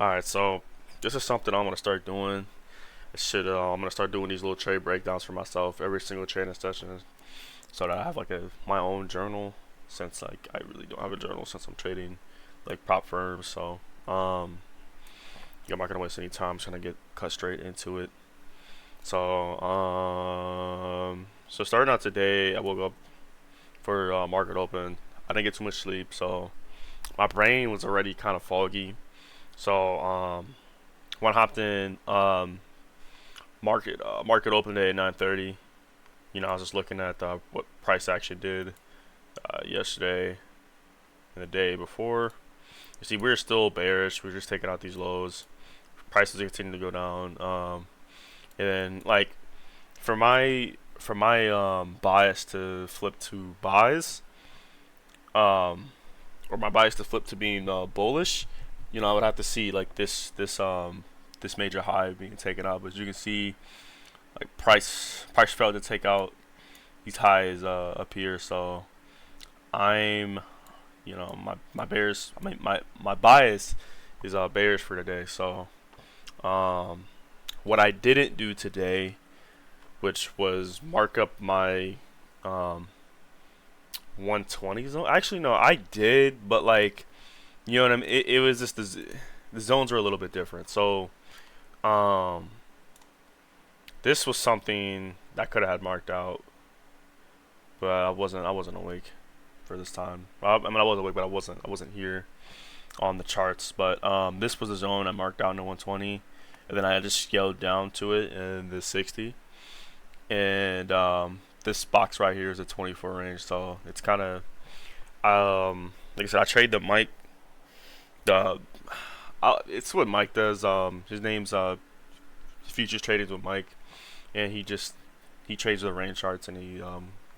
Alright, so this is something I'm gonna start doing. I'm gonna start doing these little trade breakdowns for myself every single trading session, so that I have like my own journal. Since like I really don't have a journal since I'm trading like prop firms, so yeah, I'm not gonna waste any time. I'm just gonna get cut straight into it. So starting out today, I woke up for market open. I didn't get too much sleep, so my brain was already kind of foggy. So when I hopped in, market open day at 9:30. I was just looking at what price action did yesterday and the day before. You see, we're still bearish. We're just taking out these lows. Prices continue to go down. And then like for my bias to flip to buys, or my bias to flip to being bullish, I would have to see like this major high being taken out. But as you can see, like price failed to take out these highs up here. So I'm my bears. I mean my bias is bearish for today. So um, what I didn't do today, which was mark up my um 120 zone. Actually, no, I did, but like what I mean. It was just the zones were a little bit different. So um, this was something that could have had marked out, but I wasn't awake for this time. I mean, I was awake, but I wasn't here on the charts. But this was the zone I marked out in the 120, and then I just scaled down to it in the 60, and this box right here is a 24 range. So it's kind of like I said, I trade the Mike. The It's what Mike does. His name's futures trading with Mike, and he trades the range charts, and he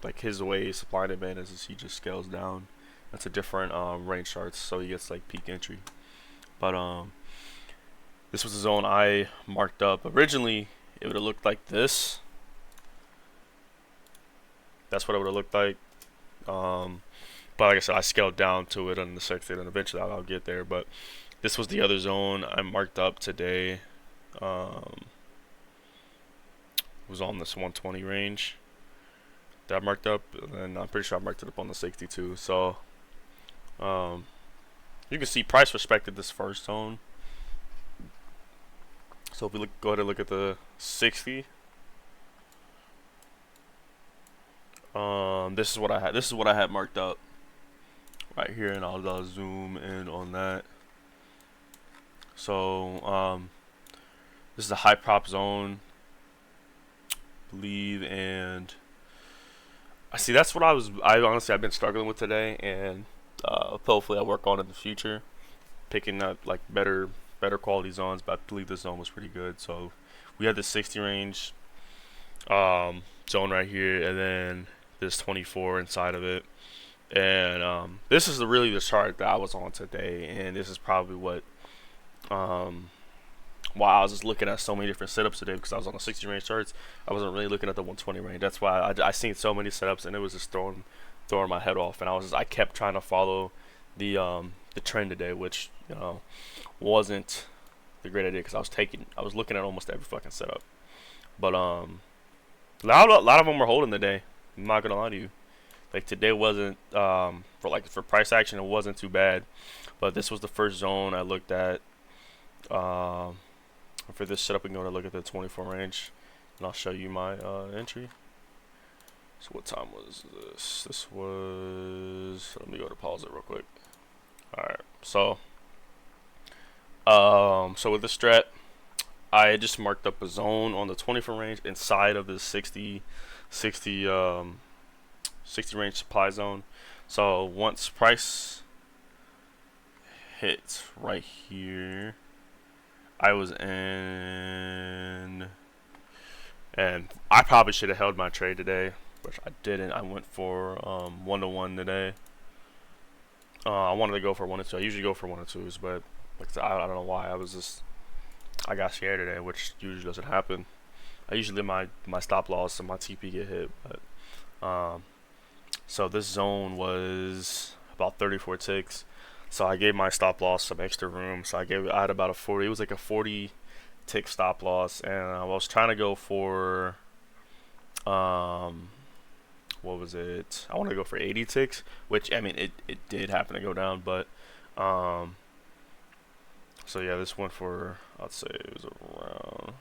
like his way supply and demand is he just scales down. That's a different range charts, so he gets like peak entry. But this was the zone I marked up. Originally, it would have looked like this. That's what it would have looked like. But like I said, I scaled down to it on the 60, and eventually I'll get there. But this was the other zone I marked up today. Was on this 120 range that I marked up, and then I'm pretty sure I marked it up on the 62. So um, you can see price respected this first zone. So if we go ahead and look at the 60, this is what I had. This is what I had marked up right here, and I'll zoom in on that. So this is a high prop zone, I believe, and I see that's what I honestly I've been struggling with today, and hopefully I work on it in the future, picking up like better quality zones. But I believe this zone was pretty good. So we had the 60 range zone right here, and then this 24 inside of it. And this is really the chart that I was on today, and this is probably what why I was just looking at so many different setups today, because I was on the 60 range charts. I wasn't really looking at the 120 range. That's why I seen so many setups, and it was just throwing my head off. And I kept trying to follow the trend today, which wasn't the great idea, because I was looking at almost every fucking setup. But a lot of them were holding today. I'm not gonna lie to you. Like today wasn't for price action, it wasn't too bad. But this was the first zone I looked at. For this setup, we can go and look at the 24 range, and I'll show you my entry. So what time was this? This was. Let me go to pause it real quick. All right. So with this strat, I just marked up a zone on the 24 range inside of the 60 range supply zone. So once price hits right here, I was in, and I probably should have held my trade today, which I didn't. I went for 1-to-1 today. I wanted to go for 1-to-2. I usually go for 1-to-2s, but like I don't know why. I got scared today, which usually doesn't happen. I usually my stop loss and my TP get hit, but so this zone was about 34 ticks. So I gave my stop loss some extra room. So I had about a 40. It was like a 40 tick stop loss, and I was trying to go for um what was it? I wanted to go for 80 ticks, which I mean it did happen to go down, but um so yeah, this went for, I'd say it was around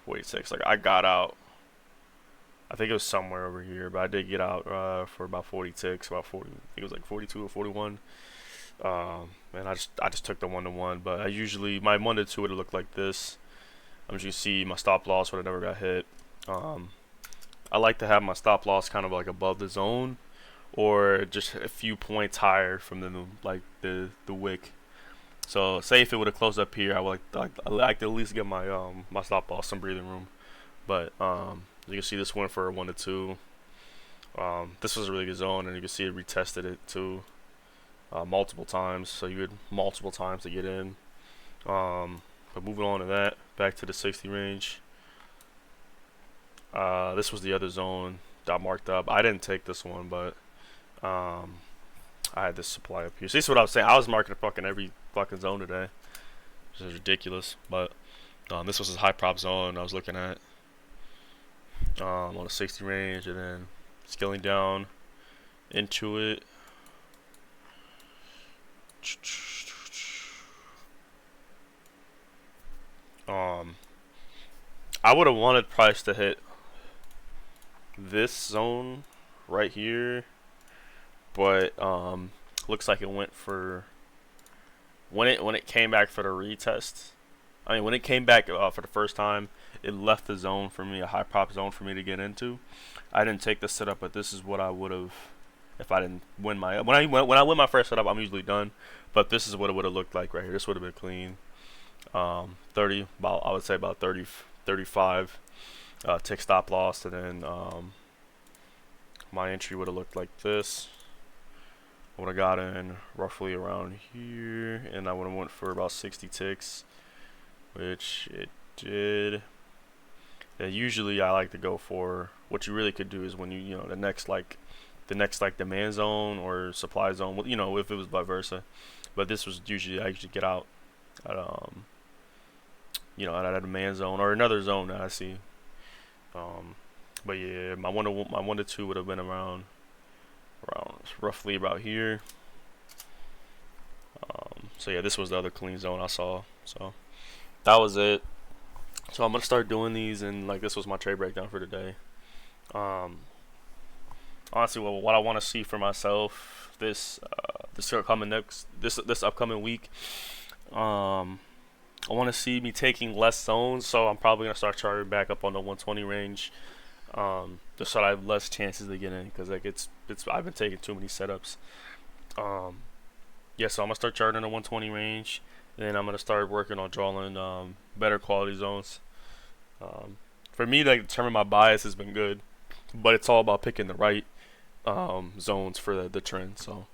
46. Like I got out, I think it was somewhere over here, but I did get out for about 40 ticks, about 40. I think it was like 42 or 41. And I just took the 1-to-1, but I usually my 1-to-2 would have looked like this. As you can see, my stop loss would have never got hit. I like to have my stop loss kind of like above the zone, or just a few points higher from the wick. So say if it would have closed up here, I like to at least give my my stop loss some breathing room. But you can see this went for a 1-to-2. This was a really good zone, and you can see it retested it too multiple times. So you had multiple times to get in. But moving on to that, back to the 60 range. This was the other zone that marked up. I didn't take this one, but I had this supply up here. So this is what I was saying. I was marking fucking every fucking zone today, which is ridiculous. But this was a high prop zone I was looking at on the 60 range, and then scaling down into it. I would have wanted price to hit this zone right here, but looks like it went for when it came back for the retest. I mean, when it came back for the first time, it left the zone for me, a high prop zone for me to get into. I didn't take the setup, but this is what I would have if I didn't win my when I win my first setup. I'm usually done, but this is what it would have looked like right here. This would have been clean. 30, about I would say about 30, 35 tick stop loss, and then my entry would have looked like this. I would have got in roughly around here, and I would have went for about 60 ticks, which it did. And usually I like to go for what you really could do is when you know the next demand zone or supply zone, if it was vice versa. But this was usually I usually get out at at a demand zone or another zone that I see. But yeah, my 1-to-2 would have been around roughly about here. So yeah, this was the other clean zone I saw. So that was it. So I'm gonna start doing these, and like this was my trade breakdown for today. Honestly, what I want to see for myself this upcoming week, I want to see me taking less zones, so I'm probably gonna start charting back up on the 120 range, just so I have less chances to get in, because like it's I've been taking too many setups. Yeah, so I'm gonna start charting in the 120 range, and then I'm gonna start working on drawing better quality zones. For me, like determine my bias has been good, but it's all about picking the right zones for the trend. So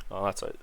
that's it.